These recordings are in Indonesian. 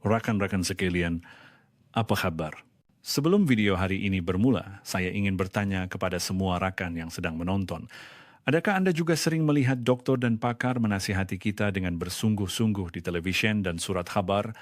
Rakan-rakan sekalian, apa kabar? Sebelum video hari ini bermula, saya ingin bertanya kepada semua rakan yang sedang menonton. Adakah Anda juga sering melihat dokter dan pakar menasihati kita dengan bersungguh-sungguh di televisyen dan surat kabar?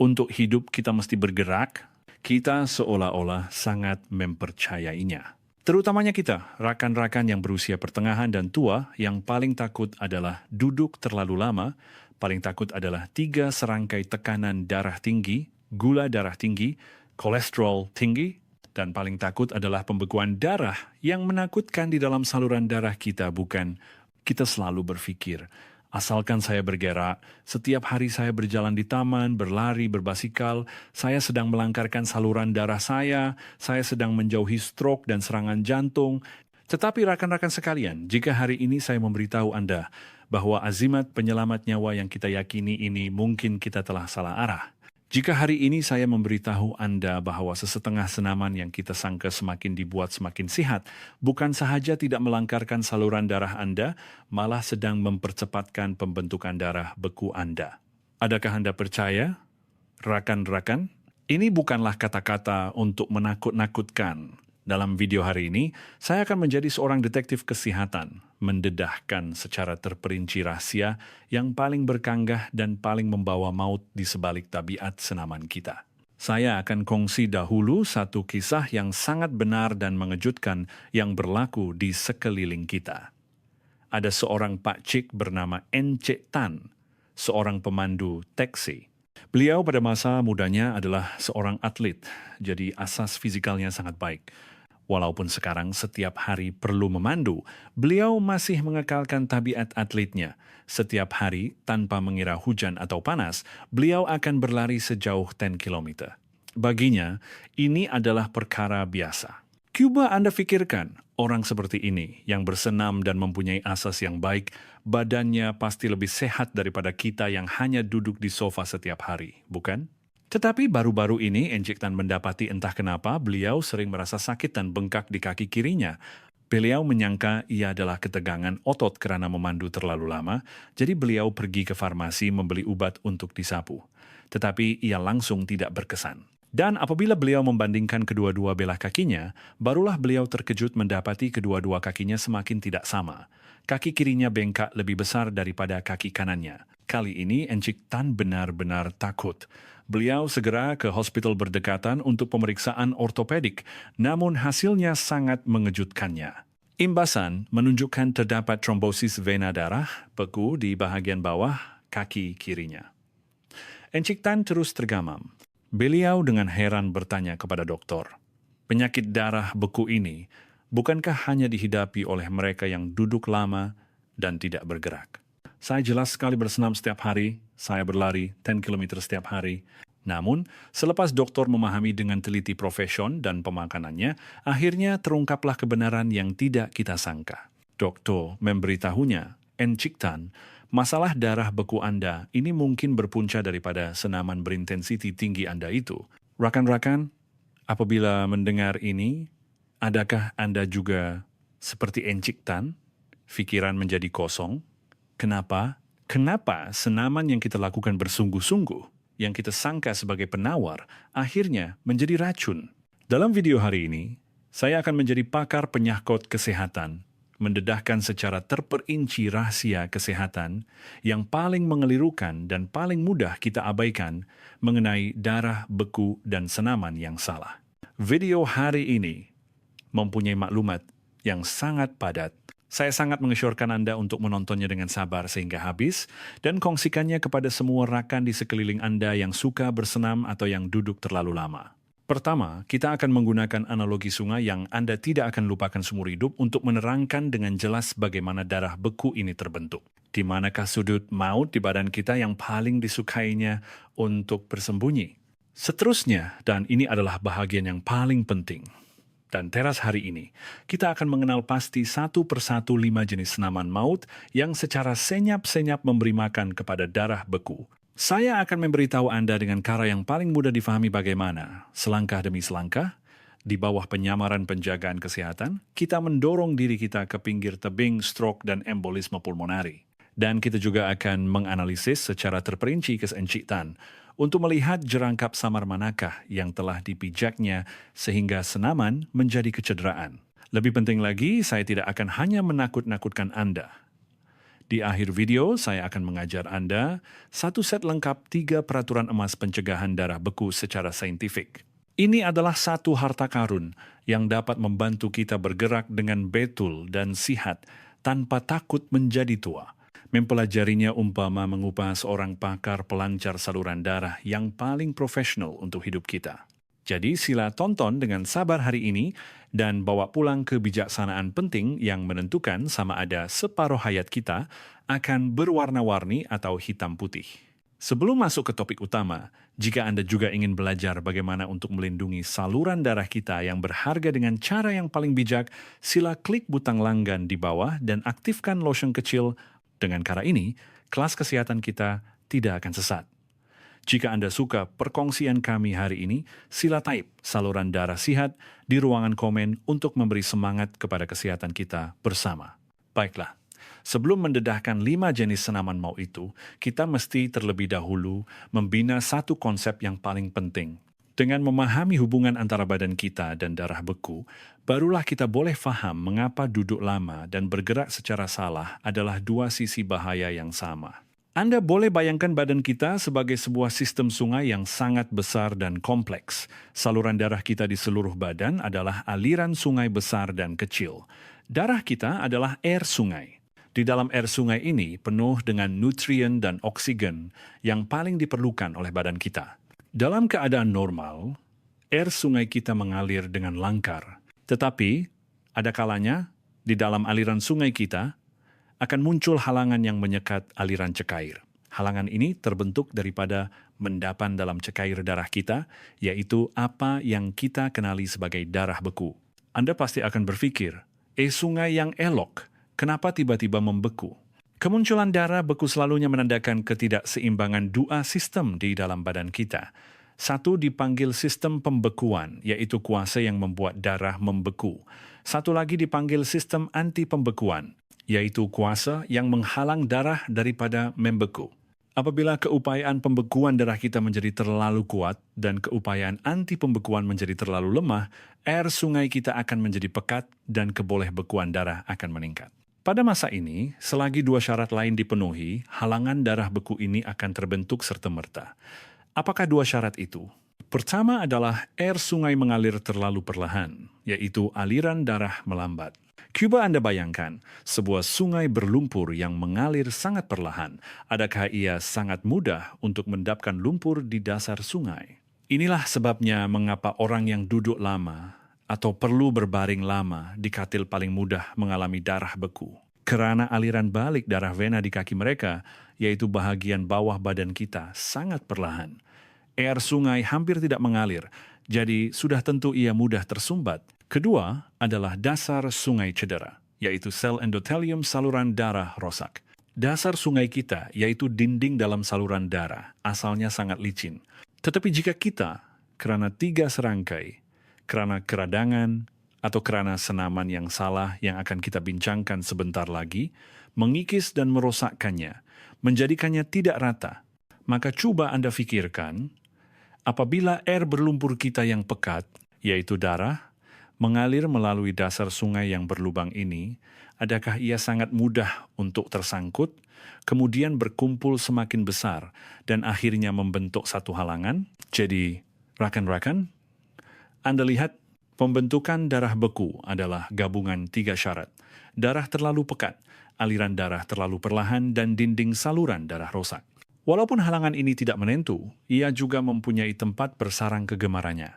Untuk hidup kita mesti bergerak, kita seolah-olah sangat mempercayainya. Terutamanya kita, rakan-rakan yang berusia pertengahan dan tua, yang paling takut adalah duduk terlalu lama, paling takut adalah 3 serangkai tekanan darah tinggi, gula darah tinggi, kolesterol tinggi, dan paling takut adalah pembekuan darah yang menakutkan di dalam saluran darah kita, bukan? Kita selalu berpikir, asalkan saya bergerak, setiap hari saya berjalan di taman, berlari, berbasikal, saya sedang melangkarkan saluran darah saya sedang menjauhi stroke dan serangan jantung. Tetapi rakan-rakan sekalian, jika hari ini saya memberitahu Anda bahwa azimat penyelamat nyawa yang kita yakini ini mungkin kita telah salah arah. Jika hari ini saya memberitahu Anda bahwa sesetengah senaman yang kita sangka semakin dibuat semakin sehat, bukan sahaja tidak melangkarkan saluran darah Anda, malah sedang mempercepatkan pembentukan darah beku Anda. Adakah Anda percaya? Rakan-rakan, ini bukanlah kata-kata untuk menakut-nakutkan. Dalam video hari ini, saya akan menjadi seorang detektif kesehatan, mendedahkan secara terperinci rahasia yang paling berkanggah dan paling membawa maut di sebalik tabiat senaman kita. Saya akan kongsi dahulu satu kisah yang sangat benar dan mengejutkan yang berlaku di sekeliling kita. Ada seorang pakcik bernama Encik Tan, seorang pemandu taksi. Beliau pada masa mudanya adalah seorang atlet, jadi asas fizikalnya sangat baik. Walaupun sekarang setiap hari perlu memandu, beliau masih mengekalkan tabiat atletnya. Setiap hari, tanpa mengira hujan atau panas, beliau akan berlari sejauh 10 km. Baginya, ini adalah perkara biasa. Coba Anda pikirkan, orang seperti ini yang bersenam dan mempunyai asas yang baik, badannya pasti lebih sehat daripada kita yang hanya duduk di sofa setiap hari, bukan? Tetapi baru-baru ini Encik Tan mendapati entah kenapa beliau sering merasa sakit dan bengkak di kaki kirinya. Beliau menyangka ia adalah ketegangan otot karena memandu terlalu lama, jadi beliau pergi ke farmasi membeli obat untuk disapu. Tetapi ia langsung tidak berkesan. Dan apabila beliau membandingkan kedua-dua belah kakinya, barulah beliau terkejut mendapati kedua-dua kakinya semakin tidak sama. Kaki kirinya bengkak lebih besar daripada kaki kanannya. Kali ini Encik Tan benar-benar takut. Beliau segera ke hospital berdekatan untuk pemeriksaan ortopedik, namun hasilnya sangat mengejutkannya. Imbasan menunjukkan terdapat trombosis vena darah, beku di bahagian bawah kaki kirinya. Encik Tan terus tergamam. Beliau dengan heran bertanya kepada dokter, penyakit darah beku ini bukankah hanya dihidapi oleh mereka yang duduk lama dan tidak bergerak? Saya jelas sekali bersenam setiap hari, saya berlari 10 km setiap hari. Namun, selepas dokter memahami dengan teliti profesion dan pemakanannya, akhirnya terungkaplah kebenaran yang tidak kita sangka. Dokter memberitahunya, Encik Tan, masalah darah beku Anda ini mungkin berpunca daripada senaman berintensiti tinggi Anda itu. Rakan-rakan, apabila mendengar ini, adakah Anda juga seperti Encik Tan? Pikiran menjadi kosong? Kenapa? Kenapa senaman yang kita lakukan bersungguh-sungguh, yang kita sangka sebagai penawar, akhirnya menjadi racun? Dalam video hari ini, saya akan menjadi pakar penyakit kesehatan, mendedahkan secara terperinci rahasia kesehatan yang paling mengelirukan dan paling mudah kita abaikan mengenai darah, beku, dan senaman yang salah. Video hari ini mempunyai maklumat yang sangat padat. Saya sangat mengesyorkan Anda untuk menontonnya dengan sabar sehingga habis dan kongsikannya kepada semua rakan di sekeliling Anda yang suka bersenam atau yang duduk terlalu lama. Pertama, kita akan menggunakan analogi sungai yang Anda tidak akan lupakan seumur hidup untuk menerangkan dengan jelas bagaimana darah beku ini terbentuk. Di manakah sudut maut di badan kita yang paling disukainya untuk bersembunyi? Seterusnya, dan ini adalah bahagian yang paling penting, dan teras hari ini, kita akan mengenal pasti satu persatu 5 jenis senaman maut yang secara senyap-senyap memberi makan kepada darah beku. Saya akan memberitahu Anda dengan cara yang paling mudah difahami bagaimana, selangkah demi selangkah, di bawah penyamaran penjagaan kesehatan, kita mendorong diri kita ke pinggir tebing stroke dan embolisme pulmonari. Dan kita juga akan menganalisis secara terperinci kes Encik Tan untuk melihat jerangkap samar manakah yang telah dipijaknya sehingga senaman menjadi kecederaan. Lebih penting lagi, saya tidak akan hanya menakut-nakutkan Anda. Di akhir video, saya akan mengajar Anda satu set lengkap 3 peraturan emas pencegahan darah beku secara saintifik. Ini adalah satu harta karun yang dapat membantu kita bergerak dengan betul dan sihat tanpa takut menjadi tua. Mempelajarinya umpama mengupas seorang pakar pelancar saluran darah yang paling profesional untuk hidup kita. Jadi sila tonton dengan sabar hari ini dan bawa pulang kebijaksanaan penting yang menentukan sama ada separuh hayat kita akan berwarna-warni atau hitam putih. Sebelum masuk ke topik utama, jika Anda juga ingin belajar bagaimana untuk melindungi saluran darah kita yang berharga dengan cara yang paling bijak, sila klik butang langgan di bawah dan aktifkan lotion kecil. Dengan cara ini, kelas kesehatan kita tidak akan sesat. Jika Anda suka perkongsian kami hari ini, sila type saluran darah sihat di ruangan komen untuk memberi semangat kepada kesehatan kita bersama. Baiklah, sebelum mendedahkan 5 jenis senaman mau itu, kita mesti terlebih dahulu membina satu konsep yang paling penting. Dengan memahami hubungan antara badan kita dan darah beku, barulah kita boleh faham mengapa duduk lama dan bergerak secara salah adalah 2 sisi bahaya yang sama. Anda boleh bayangkan badan kita sebagai sebuah sistem sungai yang sangat besar dan kompleks. Saluran darah kita di seluruh badan adalah aliran sungai besar dan kecil. Darah kita adalah air sungai. Di dalam air sungai ini penuh dengan nutrien dan oksigen yang paling diperlukan oleh badan kita. Dalam keadaan normal, air sungai kita mengalir dengan lancar. Tetapi, ada kalanya di dalam aliran sungai kita, akan muncul halangan yang menyekat aliran cekair. Halangan ini terbentuk daripada endapan dalam cekair darah kita, yaitu apa yang kita kenali sebagai darah beku. Anda pasti akan berpikir, sungai yang elok, kenapa tiba-tiba membeku? Kemunculan darah beku selalunya menandakan ketidakseimbangan 2 sistem di dalam badan kita. Satu dipanggil sistem pembekuan, yaitu kuasa yang membuat darah membeku. Satu lagi dipanggil sistem anti-pembekuan, yaitu kuasa yang menghalang darah daripada membeku. Apabila keupayaan pembekuan darah kita menjadi terlalu kuat dan keupayaan anti-pembekuan menjadi terlalu lemah, air sungai kita akan menjadi pekat dan kebolehbekuan darah akan meningkat. Pada masa ini, selagi 2 syarat lain dipenuhi, halangan darah beku ini akan terbentuk serta-merta. Apakah 2 syarat itu? Pertama adalah air sungai mengalir terlalu perlahan, yaitu aliran darah melambat. Cuba Anda bayangkan, sebuah sungai berlumpur yang mengalir sangat perlahan. Adakah ia sangat mudah untuk mendapatkan lumpur di dasar sungai? Inilah sebabnya mengapa orang yang duduk lama atau perlu berbaring lama di katil paling mudah mengalami darah beku. Karena aliran balik darah vena di kaki mereka, yaitu bahagian bawah badan kita, sangat perlahan. Air sungai hampir tidak mengalir, jadi sudah tentu ia mudah tersumbat. Kedua adalah dasar sungai cedera, yaitu sel endotelium saluran darah rosak. Dasar sungai kita, yaitu dinding dalam saluran darah, asalnya sangat licin. Tetapi jika kita, karena 3 serangkai, karena keradangan, atau karena senaman yang salah yang akan kita bincangkan sebentar lagi, mengikis dan merosakkannya, menjadikannya tidak rata, maka coba Anda fikirkan, apabila air berlumpur kita yang pekat, yaitu darah, mengalir melalui dasar sungai yang berlubang ini, adakah ia sangat mudah untuk tersangkut, kemudian berkumpul semakin besar, dan akhirnya membentuk satu halangan? Jadi, rakan-rakan, Anda lihat pembentukan darah beku adalah gabungan 3 syarat. Darah terlalu pekat, aliran darah terlalu perlahan, dan dinding saluran darah rosak. Walaupun halangan ini tidak menentu, ia juga mempunyai tempat bersarang kegemarannya.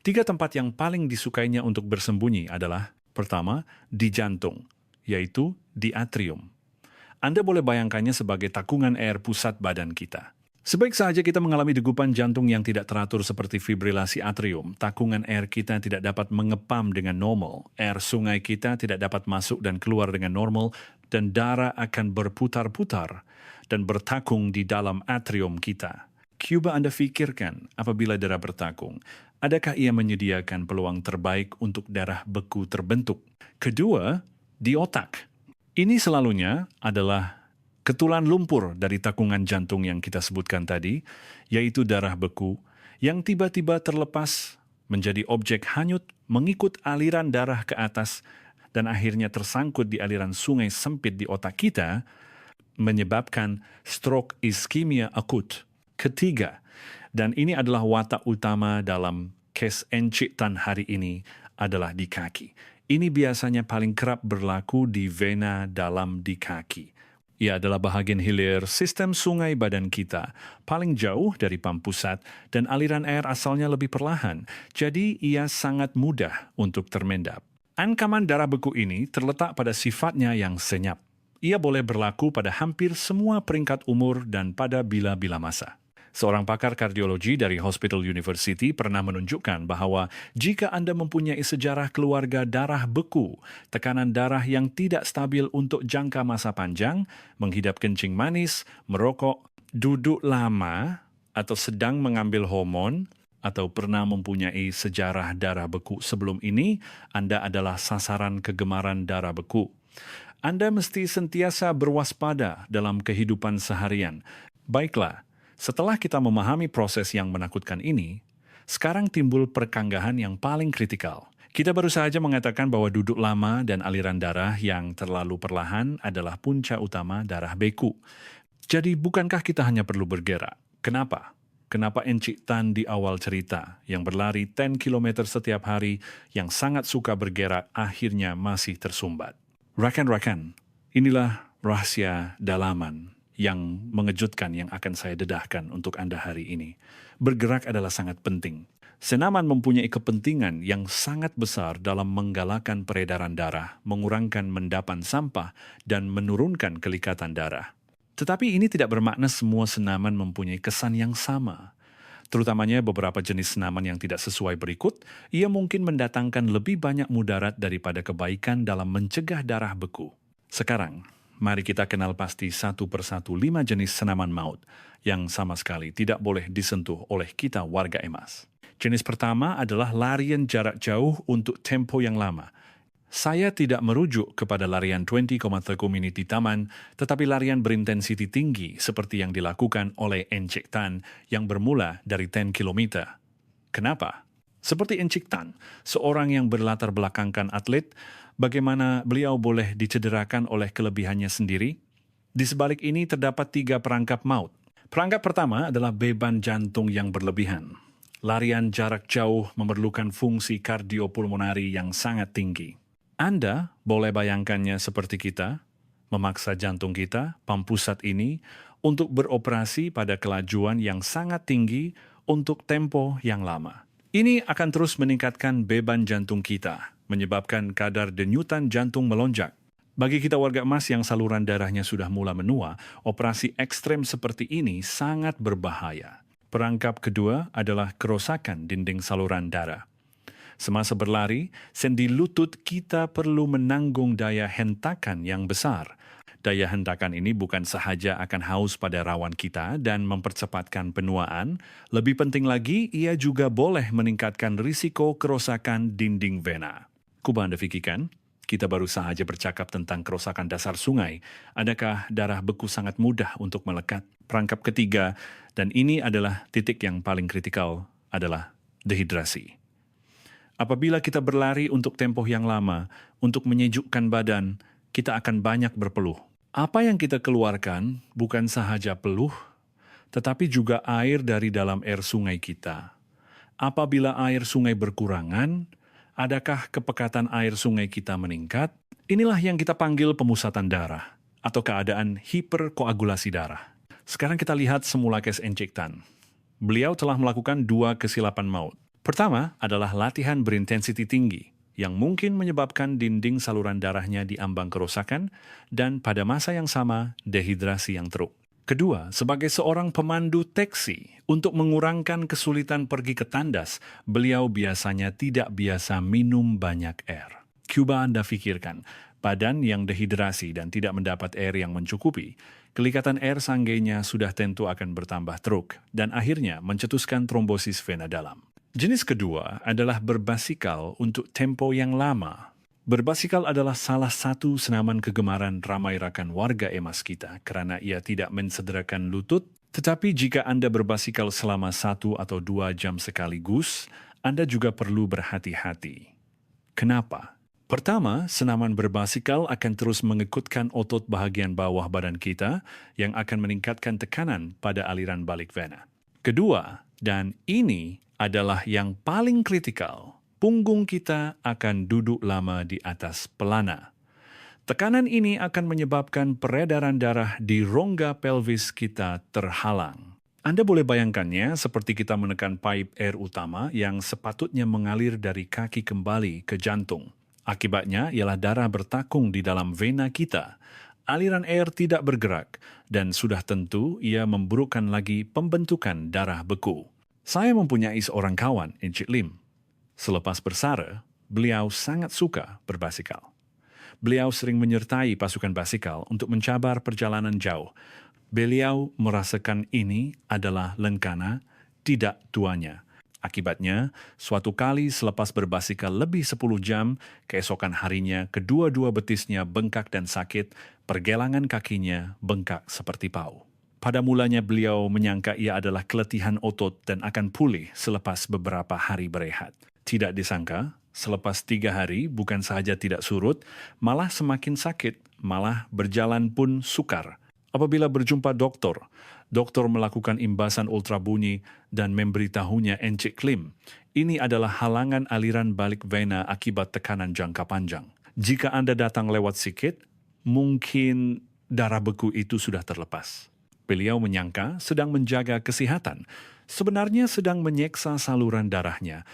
3 tempat yang paling disukainya untuk bersembunyi adalah, pertama, di jantung, yaitu di atrium. Anda boleh bayangkannya sebagai takungan air pusat badan kita. Sebaik saja kita mengalami degupan jantung yang tidak teratur seperti fibrilasi atrium, takungan air kita tidak dapat mengepam dengan normal, air sungai kita tidak dapat masuk dan keluar dengan normal, dan darah akan berputar-putar dan bertakung di dalam atrium kita. Cuba Anda fikirkan apabila darah bertakung, adakah ia menyediakan peluang terbaik untuk darah beku terbentuk? Kedua, di otak. Ini selalunya adalah ketulan lumpur dari takungan jantung yang kita sebutkan tadi, yaitu darah beku, yang tiba-tiba terlepas menjadi objek hanyut mengikut aliran darah ke atas dan akhirnya tersangkut di aliran sungai sempit di otak kita, menyebabkan stroke iskemia akut. Ketiga, dan ini adalah watak utama dalam kes Encik Tan hari ini, adalah di kaki. Ini biasanya paling kerap berlaku di vena dalam di kaki. Ia adalah bahagian hilir sistem sungai badan kita, paling jauh dari pam pusat dan aliran air asalnya lebih perlahan, jadi ia sangat mudah untuk termendap. Ancaman darah beku ini terletak pada sifatnya yang senyap. Ia boleh berlaku pada hampir semua peringkat umur dan pada bila-bila masa. Seorang pakar kardiologi dari Hospital University pernah menunjukkan bahwa jika Anda mempunyai sejarah keluarga darah beku, tekanan darah yang tidak stabil untuk jangka masa panjang, menghidap kencing manis, merokok, duduk lama, atau sedang mengambil hormon, atau pernah mempunyai sejarah darah beku sebelum ini, Anda adalah sasaran kegemaran darah beku. Anda mesti sentiasa berwaspada dalam kehidupan seharian. Baiklah, setelah kita memahami proses yang menakutkan ini, sekarang timbul perkanggahan yang paling kritikal. Kita baru saja mengatakan bahwa duduk lama dan aliran darah yang terlalu perlahan adalah punca utama darah beku. Jadi bukankah kita hanya perlu bergerak? Kenapa? Kenapa Encik Tan di awal cerita, yang berlari 10 km setiap hari, yang sangat suka bergerak, akhirnya masih tersumbat? Rakan-rakan, inilah rahasia dalaman yang mengejutkan yang akan saya dedahkan untuk Anda hari ini. Bergerak adalah sangat penting. Senaman mempunyai kepentingan yang sangat besar dalam menggalakkan peredaran darah, mengurangkan mendapan sampah, dan menurunkan kelikatan darah. Tetapi ini tidak bermakna semua senaman mempunyai kesan yang sama. Terutamanya beberapa jenis senaman yang tidak sesuai berikut, ia mungkin mendatangkan lebih banyak mudarat daripada kebaikan dalam mencegah darah beku. Sekarang, mari kita kenal pasti satu persatu 5 jenis senaman maut yang sama sekali tidak boleh disentuh oleh kita warga emas. Jenis pertama adalah larian jarak jauh untuk tempo yang lama. Saya tidak merujuk kepada larian 20,30 minit di taman, tetapi larian berintensiti tinggi seperti yang dilakukan oleh Encik Tan yang bermula dari 10 km. Kenapa? Seperti Encik Tan, seorang yang berlatar belakangkan atlet, bagaimana beliau boleh dicederakan oleh kelebihannya sendiri? Di sebalik ini terdapat 3 perangkap maut. Perangkap pertama adalah beban jantung yang berlebihan. Larian jarak jauh memerlukan fungsi kardiopulmonari yang sangat tinggi. Anda boleh bayangkannya seperti kita, memaksa jantung kita, pam pusat ini, untuk beroperasi pada kelajuan yang sangat tinggi untuk tempo yang lama. Ini akan terus meningkatkan beban jantung kita, menyebabkan kadar denyutan jantung melonjak. Bagi kita warga emas yang saluran darahnya sudah mula menua, operasi ekstrem seperti ini sangat berbahaya. Perangkap kedua adalah kerusakan dinding saluran darah. Semasa berlari, sendi lutut kita perlu menanggung daya hentakan yang besar. Daya hentakan ini bukan sahaja akan haus pada rawan kita dan mempercepatkan penuaan, lebih penting lagi ia juga boleh meningkatkan risiko kerusakan dinding vena. Cuba Anda fikirkan, kita baru sahaja bercakap tentang kerusakan dasar sungai. Adakah darah beku sangat mudah untuk melekat? Perangkap ketiga, dan ini adalah titik yang paling kritikal, adalah dehidrasi. Apabila kita berlari untuk tempoh yang lama, untuk menyejukkan badan, kita akan banyak berpeluh. Apa yang kita keluarkan bukan sahaja peluh, tetapi juga air dari dalam air sungai kita. Apabila air sungai berkurangan, adakah kepekatan air sungai kita meningkat? Inilah yang kita panggil pemusatan darah, atau keadaan hiperkoagulasi darah. Sekarang kita lihat semula kes Encik Tan. Beliau telah melakukan 2 kesilapan maut. Pertama adalah latihan berintensiti tinggi, yang mungkin menyebabkan dinding saluran darahnya diambang kerusakan, dan pada masa yang sama, dehidrasi yang teruk. Kedua, sebagai seorang pemandu taksi, untuk mengurangkan kesulitan pergi ke tandas, beliau biasanya tidak biasa minum banyak air. Cuba Anda fikirkan, badan yang dehidrasi dan tidak mendapat air yang mencukupi, kelikatan air sanggenya sudah tentu akan bertambah teruk, dan akhirnya mencetuskan trombosis vena dalam. Jenis kedua adalah berbasikal untuk tempo yang lama. Berbasikal adalah salah satu senaman kegemaran ramai rakan warga emas kita kerana ia tidak mencederakan lutut. Tetapi jika Anda berbasikal selama 1 atau 2 jam sekaligus, Anda juga perlu berhati-hati. Kenapa? Pertama, senaman berbasikal akan terus mengekutkan otot bahagian bawah badan kita yang akan meningkatkan tekanan pada aliran balik vena. Kedua, dan ini adalah yang paling kritikal, punggung kita akan duduk lama di atas pelana. Tekanan ini akan menyebabkan peredaran darah di rongga pelvis kita terhalang. Anda boleh bayangkannya seperti kita menekan pipe air utama yang sepatutnya mengalir dari kaki kembali ke jantung. Akibatnya ialah darah bertakung di dalam vena kita. Aliran air tidak bergerak dan sudah tentu ia memburukkan lagi pembentukan darah beku. Saya mempunyai seorang kawan, Encik Lim. Selepas bersara, beliau sangat suka berbasikal. Beliau sering menyertai pasukan basikal untuk mencabar perjalanan jauh. Beliau merasakan ini adalah lengkana, tidak tuanya. Akibatnya, suatu kali selepas berbasikal lebih 10 jam, keesokan harinya kedua-dua betisnya bengkak dan sakit, pergelangan kakinya bengkak seperti pau. Pada mulanya beliau menyangka ia adalah keletihan otot dan akan pulih selepas beberapa hari berehat. Tidak disangka, selepas 3 hari bukan sahaja tidak surut, malah semakin sakit, malah berjalan pun sukar. Apabila berjumpa doktor melakukan imbasan ultrabunyi dan memberitahunya Encik Lim, ini adalah halangan aliran balik vena akibat tekanan jangka panjang. Jika Anda datang lewat sikit, mungkin darah beku itu sudah terlepas. Beliau menyangka sedang menjaga kesihatan, sebenarnya sedang menyeksa saluran darahnya.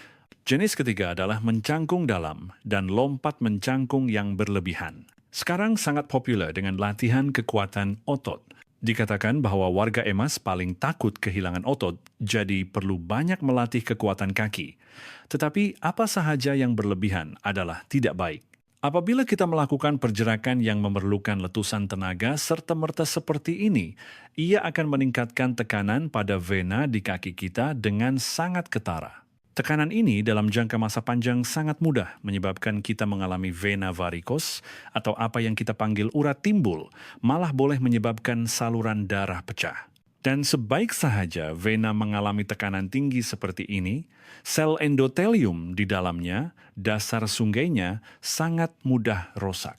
Jenis ketiga adalah mencangkung dalam dan lompat mencangkung yang berlebihan. Sekarang sangat populer dengan latihan kekuatan otot. Dikatakan bahwa warga emas paling takut kehilangan otot, jadi perlu banyak melatih kekuatan kaki. Tetapi apa sahaja yang berlebihan adalah tidak baik. Apabila kita melakukan pergerakan yang memerlukan letusan tenaga serta-merta seperti ini, ia akan meningkatkan tekanan pada vena di kaki kita dengan sangat ketara. Tekanan ini dalam jangka masa panjang sangat mudah menyebabkan kita mengalami vena varikos atau apa yang kita panggil urat timbul, malah boleh menyebabkan saluran darah pecah. Dan sebaik sahaja vena mengalami tekanan tinggi seperti ini, sel endotelium di dalamnya, dasar sungainya, sangat mudah rosak.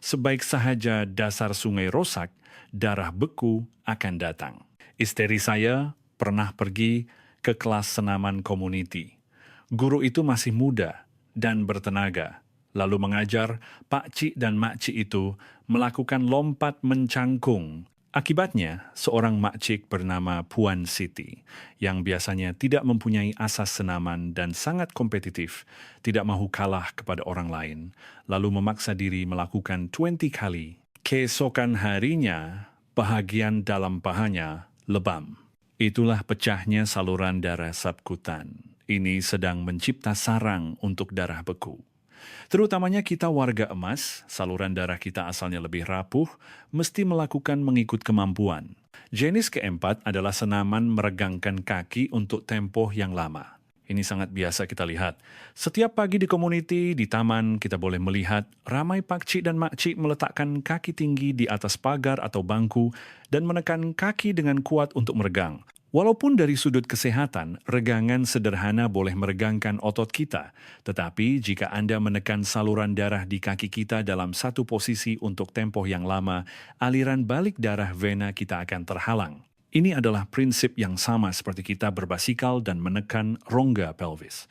Sebaik sahaja dasar sungai rosak, darah beku akan datang. Istri saya pernah pergi ke kelas senaman community. Guru itu masih muda dan bertenaga, lalu mengajar pakcik dan makcik itu melakukan lompat mencangkung. Akibatnya, seorang makcik bernama Puan Siti, yang biasanya tidak mempunyai asas senaman dan sangat kompetitif, tidak mahu kalah kepada orang lain, lalu memaksa diri melakukan 20 kali. Keesokan harinya, bahagian dalam pahanya lebam. Itulah pecahnya saluran darah subkutan. Ini sedang mencipta sarang untuk darah beku. Terutamanya kita warga emas, saluran darah kita asalnya lebih rapuh, mesti melakukan mengikut kemampuan. Jenis keempat adalah senaman meregangkan kaki untuk tempoh yang lama. Ini sangat biasa kita lihat. Setiap pagi di komuniti, di taman, kita boleh melihat ramai pakcik dan makcik meletakkan kaki tinggi di atas pagar atau bangku dan menekan kaki dengan kuat untuk meregang. Walaupun dari sudut kesehatan, regangan sederhana boleh meregangkan otot kita. Tetapi jika Anda menekan saluran darah di kaki kita dalam satu posisi untuk tempoh yang lama, aliran balik darah vena kita akan terhalang. Ini adalah prinsip yang sama seperti kita berbasikal dan menekan rongga pelvis.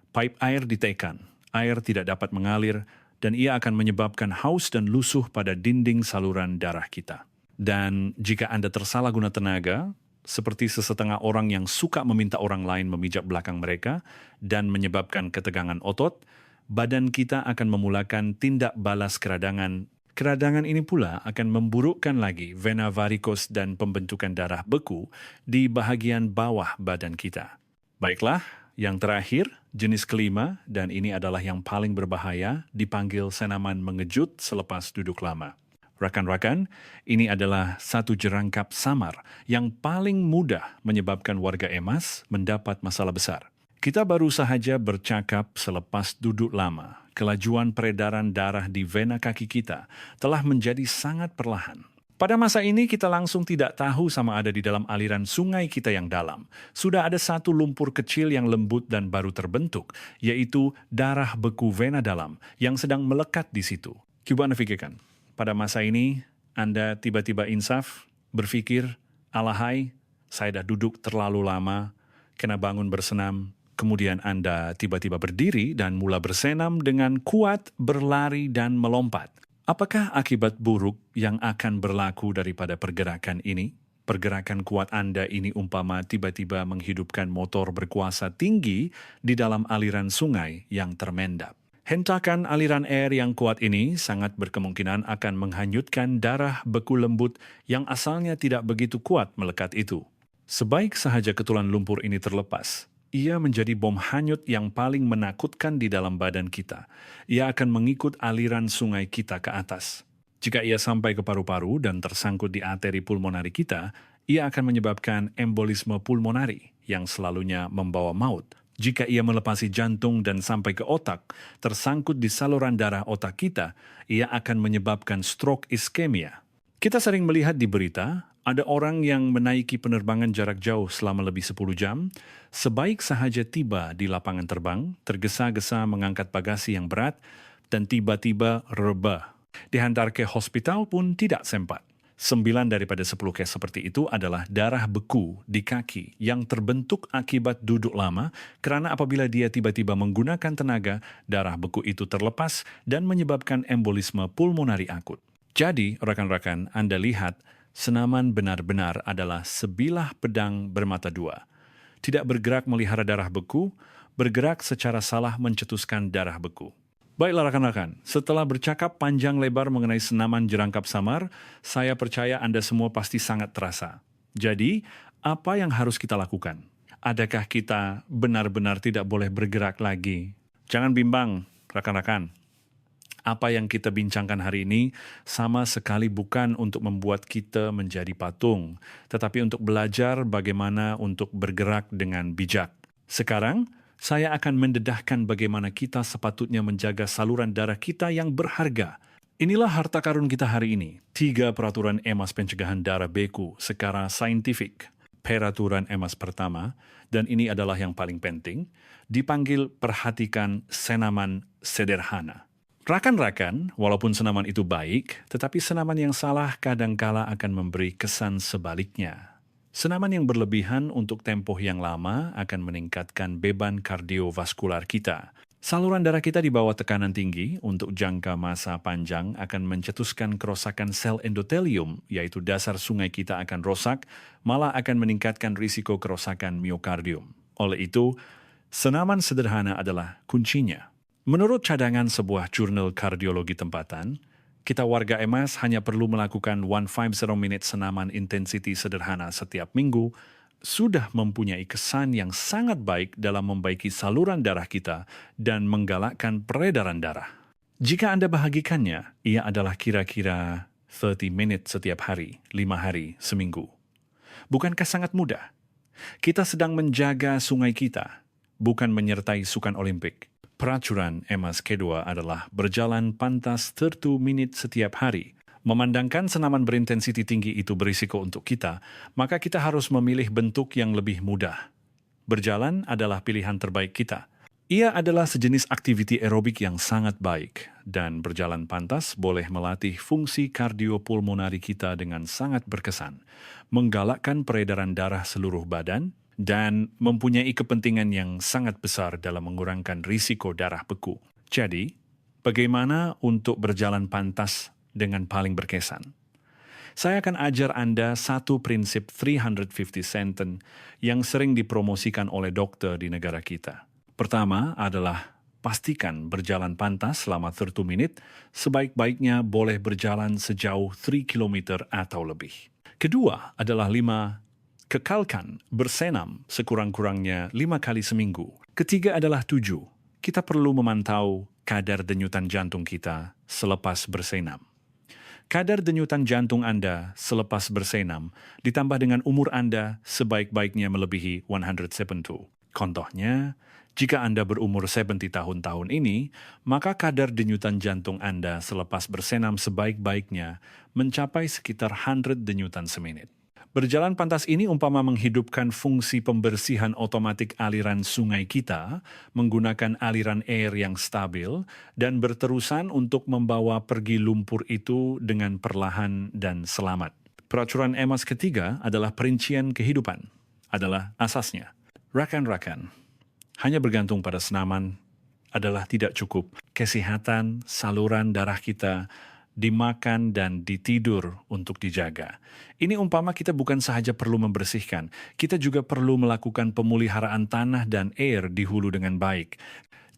Pipe air ditekan, air tidak dapat mengalir, dan ia akan menyebabkan haus dan lusuh pada dinding saluran darah kita. Dan jika Anda tersalah guna tenaga, seperti sesetengah orang yang suka meminta orang lain memijak belakang mereka dan menyebabkan ketegangan otot, badan kita akan memulakan tindak balas keradangan. Keradangan ini pula akan memburukkan lagi vena varikos dan pembentukan darah beku di bahagian bawah badan kita. Baiklah, yang terakhir, jenis kelima, dan ini adalah yang paling berbahaya, dipanggil senaman mengejut selepas duduk lama. Rakan-rakan, ini adalah satu jerangkap samar yang paling mudah menyebabkan warga emas mendapat masalah besar. Kita baru sahaja bercakap selepas duduk lama, kelajuan peredaran darah di vena kaki kita telah menjadi sangat perlahan. Pada masa ini kita langsung tidak tahu sama ada di dalam aliran sungai kita yang dalam. Sudah ada satu lumpur kecil yang lembut dan baru terbentuk, yaitu darah beku vena dalam yang sedang melekat di situ. Coba Anda pikirkan, pada masa ini Anda tiba-tiba insaf, berpikir, alahai, saya dah duduk terlalu lama, kena bangun bersenam, kemudian Anda tiba-tiba berdiri dan mula bersenam dengan kuat, berlari dan melompat. Apakah akibat buruk yang akan berlaku daripada pergerakan ini? Pergerakan kuat Anda ini umpama tiba-tiba menghidupkan motor berkuasa tinggi di dalam aliran sungai yang termendap. Hentakan aliran air yang kuat ini sangat berkemungkinan akan menghanyutkan darah beku lembut yang asalnya tidak begitu kuat melekat itu. Sebaik sahaja ketulan lumpur ini terlepas, ia menjadi bom hanyut yang paling menakutkan di dalam badan kita. Ia akan mengikut aliran sungai kita ke atas. Jika ia sampai ke paru-paru dan tersangkut di arteri pulmonari kita, ia akan menyebabkan embolisme pulmonari yang selalunya membawa maut. Jika ia melepasi jantung dan sampai ke otak, tersangkut di saluran darah otak kita, ia akan menyebabkan stroke iskemia. Kita sering melihat di berita, ada orang yang menaiki penerbangan jarak jauh selama lebih 10 jam, sebaik sahaja tiba di lapangan terbang, tergesa-gesa mengangkat bagasi yang berat, dan tiba-tiba rebah. Dihantar ke hospital pun tidak sempat. 9 daripada 10 kes seperti itu adalah darah beku di kaki yang terbentuk akibat duduk lama, kerana apabila dia tiba-tiba menggunakan tenaga, darah beku itu terlepas dan menyebabkan embolisme pulmonari akut. Jadi, rekan-rekan, Anda lihat, senaman benar-benar adalah sebilah pedang bermata dua. Tidak bergerak melihara darah beku, bergerak secara salah mencetuskan darah beku. Baiklah rekan-rekan, setelah bercakap panjang lebar mengenai senaman jerangkap samar, saya percaya Anda semua pasti sangat terasa. Jadi, apa yang harus kita lakukan? Adakah kita benar-benar tidak boleh bergerak lagi? Jangan bimbang, rekan-rekan. Apa yang kita bincangkan hari ini sama sekali bukan untuk membuat kita menjadi patung, tetapi untuk belajar bagaimana untuk bergerak dengan bijak. Sekarang, saya akan mendedahkan bagaimana kita sepatutnya menjaga saluran darah kita yang berharga. Inilah harta karun kita hari ini. 3 peraturan EMAS pencegahan darah beku secara saintifik. Peraturan EMAS pertama, dan ini adalah yang paling penting, dipanggil perhatikan senaman sederhana. Rakan-rakan, walaupun senaman itu baik, tetapi senaman yang salah kadangkala akan memberi kesan sebaliknya. Senaman yang berlebihan untuk tempoh yang lama akan meningkatkan beban kardiovaskular kita. Saluran darah kita di bawah tekanan tinggi untuk jangka masa panjang akan mencetuskan kerosakan sel endotelium, yaitu dasar sungai kita akan rosak, malah akan meningkatkan risiko kerosakan miokardium. Oleh itu, senaman sederhana adalah kuncinya. Menurut cadangan sebuah jurnal kardiologi tempatan, kita warga EMAS hanya perlu melakukan 150 minute senaman intensity sederhana setiap minggu, sudah mempunyai kesan yang sangat baik dalam membaiki saluran darah kita dan menggalakkan peredaran darah. Jika Anda bahagikannya, ia adalah kira-kira 30 menit setiap hari, 5 hari seminggu. Bukankah sangat mudah? Kita sedang menjaga sungai kita, bukan menyertai sukan Olimpik. Peraturan EMAS kedua adalah berjalan pantas 30 menit setiap hari. Memandangkan senaman berintensiti tinggi itu berisiko untuk kita, maka kita harus memilih bentuk yang lebih mudah. Berjalan adalah pilihan terbaik kita. Ia adalah sejenis aktiviti aerobik yang sangat baik, dan berjalan pantas boleh melatih fungsi kardiopulmonari kita dengan sangat berkesan, menggalakkan peredaran darah seluruh badan, dan mempunyai kepentingan yang sangat besar dalam mengurangkan risiko darah beku. Jadi, bagaimana untuk berjalan pantas dengan paling berkesan? Saya akan ajar Anda satu prinsip 350 senten yang sering dipromosikan oleh dokter di negara kita. Pertama adalah pastikan berjalan pantas selama 30 menit, sebaik-baiknya boleh berjalan sejauh 3 km atau lebih. Kedua adalah 5. Kekalkan bersenam sekurang-kurangnya 5 kali seminggu. Ketiga adalah 7. Kita perlu memantau kadar denyutan jantung kita selepas bersenam. Kadar denyutan jantung Anda selepas bersenam ditambah dengan umur Anda sebaik-baiknya melebihi 170. Contohnya, jika Anda berumur 70 tahun ini, maka kadar denyutan jantung Anda selepas bersenam sebaik-baiknya mencapai sekitar 100 denyutan semenit. Berjalan pantas ini umpama menghidupkan fungsi pembersihan otomatik aliran sungai kita menggunakan aliran air yang stabil dan berterusan untuk membawa pergi lumpur itu dengan perlahan dan selamat. Peraturan EMAS ketiga adalah perincian kehidupan, adalah asasnya. Rakan-rakan, hanya bergantung pada senaman adalah tidak cukup. Kesehatan saluran darah kita dimakan dan ditidur untuk dijaga. Ini umpama kita bukan sahaja perlu membersihkan, kita juga perlu melakukan pemeliharaan tanah dan air di hulu dengan baik.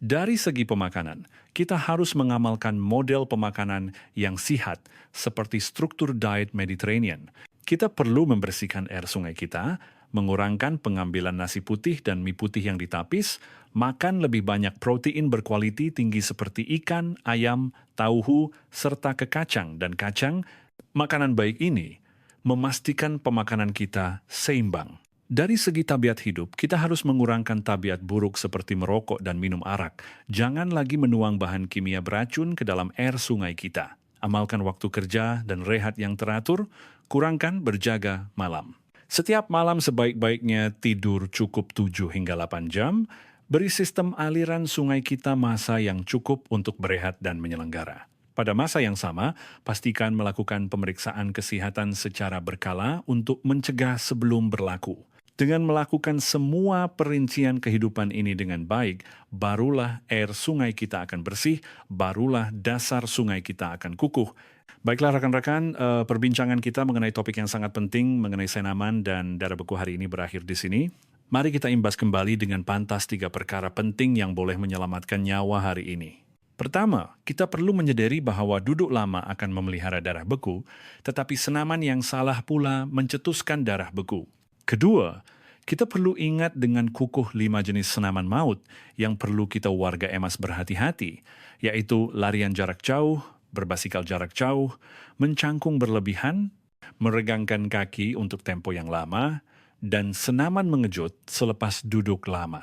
Dari segi pemakanan, kita harus mengamalkan model pemakanan yang sihat seperti struktur diet Mediterranean. Kita perlu membersihkan air sungai kita, mengurangkan pengambilan nasi putih dan mie putih yang ditapis, makan lebih banyak protein berkualiti tinggi seperti ikan, ayam, tauhu, serta kekacang dan kacang. Makanan baik ini memastikan pemakanan kita seimbang. Dari segi tabiat hidup, kita harus mengurangkan tabiat buruk seperti merokok dan minum arak. Jangan lagi menuang bahan kimia beracun ke dalam air sungai kita. Amalkan waktu kerja dan rehat yang teratur, kurangkan berjaga malam. Setiap malam sebaik-baiknya tidur cukup 7 hingga 8 jam, beri sistem aliran sungai kita masa yang cukup untuk berehat dan menyelenggara. Pada masa yang sama, pastikan melakukan pemeriksaan kesehatan secara berkala untuk mencegah sebelum berlaku. Dengan melakukan semua perincian kehidupan ini dengan baik, barulah air sungai kita akan bersih, barulah dasar sungai kita akan kukuh. Baiklah rekan-rekan, perbincangan kita mengenai topik yang sangat penting mengenai senaman dan darah beku hari ini berakhir di sini. Mari kita imbas kembali dengan pantas 3 perkara penting yang boleh menyelamatkan nyawa hari ini. Pertama, kita perlu menyadari bahwa duduk lama akan memelihara darah beku, tetapi senaman yang salah pula mencetuskan darah beku. Kedua, kita perlu ingat dengan kukuh 5 jenis senaman maut yang perlu kita warga EMAS berhati-hati, yaitu larian jarak jauh, berbasikal jarak jauh, mencangkung berlebihan, meregangkan kaki untuk tempo yang lama, dan senaman mengejut selepas duduk lama.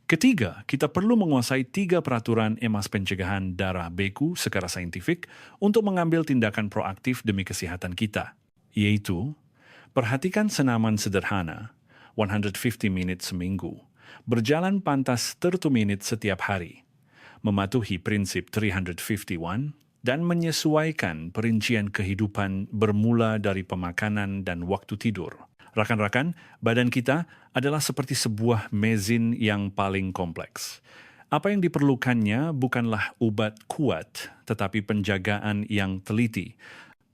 Ketiga, kita perlu menguasai 3 peraturan EMAS pencegahan darah beku secara saintifik untuk mengambil tindakan proaktif demi kesehatan kita, yaitu perhatikan senaman sederhana, 150 menit seminggu, berjalan pantas 30 menit setiap hari, mematuhi prinsip 351, dan menyesuaikan perincian kehidupan bermula dari pemakanan dan waktu tidur. Rakan-rakan, badan kita adalah seperti sebuah mesin yang paling kompleks. Apa yang diperlukannya bukanlah obat kuat, tetapi penjagaan yang teliti.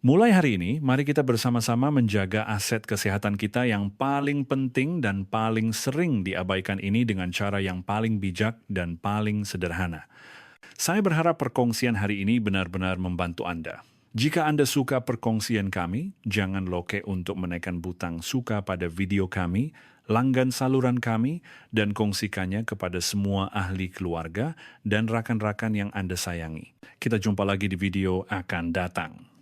Mulai hari ini, mari kita bersama-sama menjaga aset kesehatan kita yang paling penting dan paling sering diabaikan ini dengan cara yang paling bijak dan paling sederhana. Saya berharap perkongsian hari ini benar-benar membantu Anda. Jika Anda suka perkongsian kami, jangan loke untuk menekan butang suka pada video kami, langgan saluran kami, dan kongsikannya kepada semua ahli keluarga dan rakan-rakan yang Anda sayangi. Kita jumpa lagi di video akan datang.